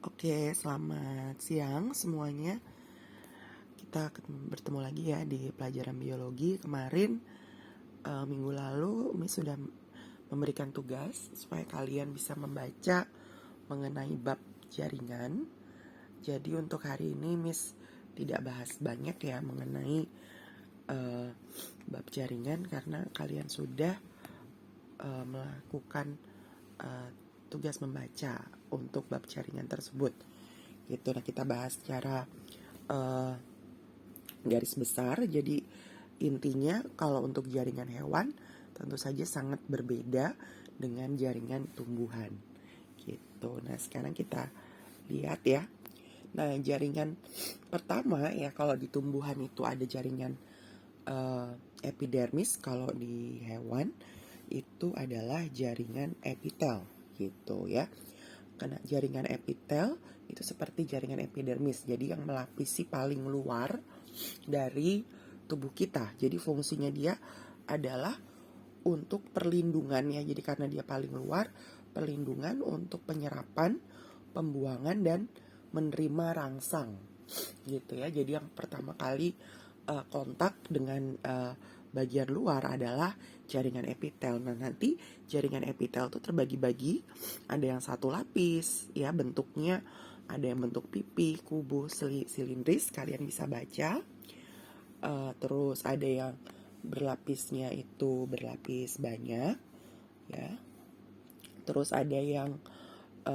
Oke, selamat siang semuanya. Kita bertemu lagi ya di pelajaran biologi. Kemarin minggu lalu Miss sudah memberikan tugas supaya kalian bisa membaca mengenai bab jaringan. Jadi untuk hari ini Miss tidak bahas banyak ya mengenai bab jaringan karena kalian sudah melakukan tugas membaca untuk bab jaringan tersebut. Gitu. Nah, kita bahas secara garis besar. Jadi intinya kalau untuk jaringan hewan tentu saja sangat berbeda dengan jaringan tumbuhan. Gitu. Nah, sekarang kita lihat ya. Nah, jaringan pertama ya kalau di tumbuhan itu ada jaringan epidermis, kalau di hewan itu adalah jaringan epitel gitu ya. Karena jaringan epitel itu seperti jaringan epidermis, jadi yang melapisi paling luar dari tubuh kita. Jadi fungsinya dia adalah untuk perlindungan ya. Jadi karena dia paling luar, perlindungan untuk penyerapan, pembuangan dan menerima rangsang gitu ya. Jadi yang pertama kali kontak dengan bagian luar adalah jaringan epitel. Nah, nanti jaringan epitel itu terbagi-bagi. Ada yang satu lapis ya bentuknya, ada yang bentuk pipi, kubus, silindris, kalian bisa baca. Terus ada yang berlapisnya itu berlapis banyak ya. Terus ada yang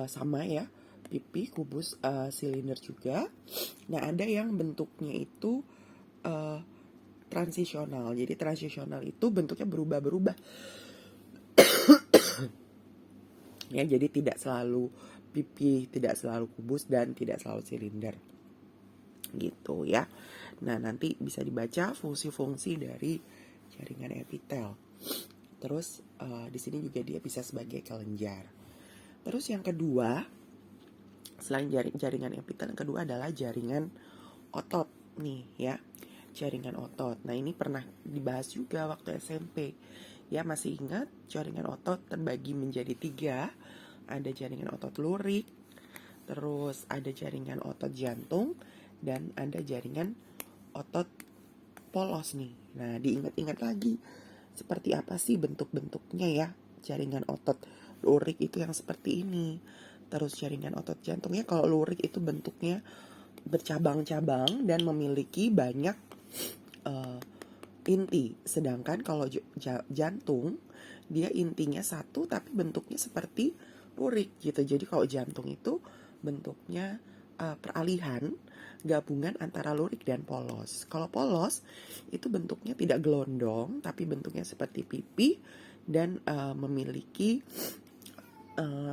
sama ya, pipi, kubus, silinder juga. Nah, ada yang bentuknya itu transisional. Jadi transisional itu bentuknya berubah-berubah. Ya, jadi tidak selalu pipi, tidak selalu kubus dan tidak selalu silinder. Gitu ya. Nah, nanti bisa dibaca fungsi-fungsi dari jaringan epitel. Terus di sini juga dia bisa sebagai kelenjar. Terus yang kedua, selain jaringan epitel, yang kedua adalah jaringan otot nih ya. Jaringan otot. Nah, ini pernah dibahas juga waktu SMP. Ya, masih ingat jaringan otot terbagi menjadi 3. Ada jaringan otot lurik, terus ada jaringan otot jantung, dan ada jaringan otot polos nih. Nah, diingat-ingat lagi seperti apa sih bentuk-bentuknya ya. Jaringan otot lurik itu yang seperti ini. Terus jaringan otot jantungnya, kalau lurik itu bentuknya bercabang-cabang dan memiliki banyak inti. Sedangkan kalau jantung, dia intinya satu tapi bentuknya seperti lurik gitu. Jadi kalau jantung itu bentuknya peralihan gabungan antara lurik dan polos. Kalau polos itu bentuknya tidak gelondong tapi bentuknya seperti pipi dan memiliki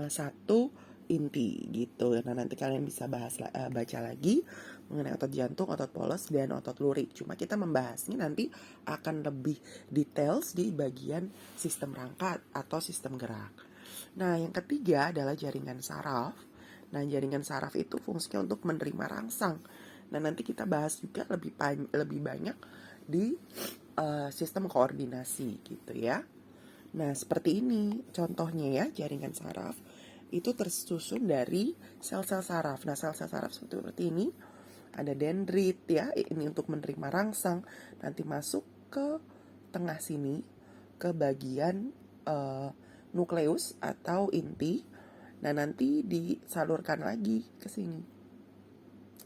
satu inti gitu. Nah, nanti kalian bisa baca lagi mengenai otot jantung, otot polos, dan otot lurik. Cuma kita membahasnya nanti akan lebih details di bagian sistem rangka atau sistem gerak. Nah, yang ketiga adalah jaringan saraf. Nah, jaringan saraf itu fungsinya untuk menerima rangsang. Nah, nanti kita bahas juga lebih banyak di sistem koordinasi gitu ya. Nah, seperti ini contohnya ya, jaringan saraf itu tersusun dari sel-sel saraf. Nah, sel-sel saraf seperti ini. Ada dendrit ya, ini untuk menerima rangsang. Nanti masuk ke tengah sini, ke bagian nukleus atau inti. Nah, nanti disalurkan lagi ke sini.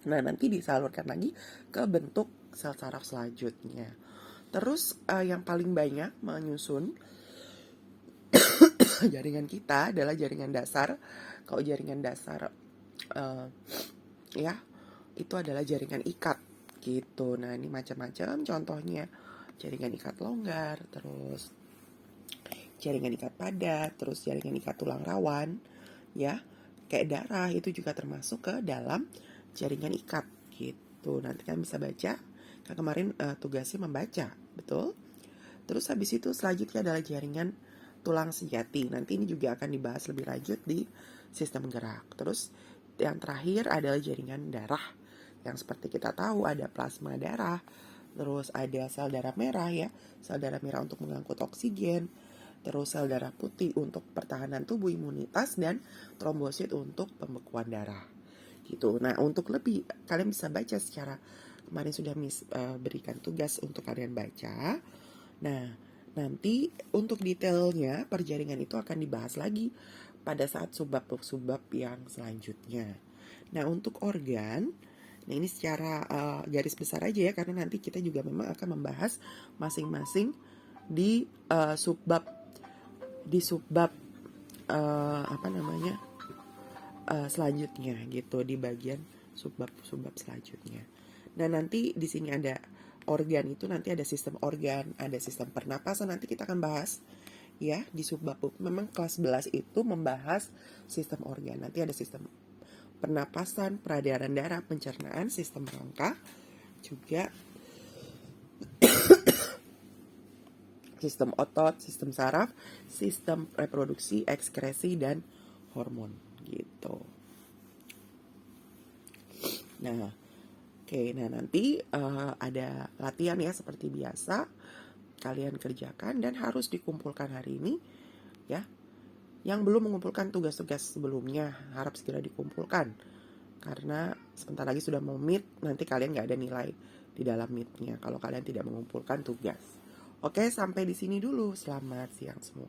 Nah, nanti disalurkan lagi ke bentuk sel saraf selanjutnya. Terus yang paling banyak menyusun jaringan kita adalah jaringan dasar. Kalau jaringan dasar ya itu adalah jaringan ikat gitu. Nah, ini macam-macam contohnya. Jaringan ikat longgar, terus jaringan ikat padat, terus jaringan ikat tulang rawan ya. Kayak darah itu juga termasuk ke dalam jaringan ikat gitu. Nanti kan bisa baca. Kan kemarin tugasnya membaca, betul? Terus habis itu selanjutnya adalah jaringan tulang sejati. Nanti ini juga akan dibahas lebih lanjut di sistem gerak. Terus yang terakhir adalah jaringan darah. Yang seperti kita tahu ada plasma darah, terus ada sel darah merah ya, sel darah merah untuk mengangkut oksigen, terus sel darah putih untuk pertahanan tubuh, imunitas, dan trombosit untuk pembekuan darah. gitu. Nah, untuk lebih kalian bisa baca secara kemarin sudah berikan tugas untuk kalian baca. Nah, nanti untuk detailnya perjaringan itu akan dibahas lagi pada saat subbab yang selanjutnya. Nah, untuk organ, nah ini secara garis besar aja ya, karena nanti kita juga memang akan membahas masing-masing di subbab selanjutnya gitu, di bagian subbab selanjutnya. Nah, nanti di sini ada organ, itu nanti ada sistem organ, ada sistem pernapasan, nanti kita akan bahas ya di subbab. Memang kelas 11 itu membahas sistem organ. Nanti ada sistem pernapasan, peredaran darah, pencernaan, sistem rongga, juga sistem otot, sistem saraf, sistem reproduksi, ekskresi, dan hormon gitu. Nah, oke, nah nanti ada latihan ya seperti biasa. Kalian kerjakan dan harus dikumpulkan hari ini ya. Yang belum mengumpulkan tugas-tugas sebelumnya harap segera dikumpulkan, karena sebentar lagi sudah mau meet, nanti kalian nggak ada nilai di dalam meetnya kalau kalian tidak mengumpulkan tugas. Oke, sampai di sini dulu. Selamat siang semua.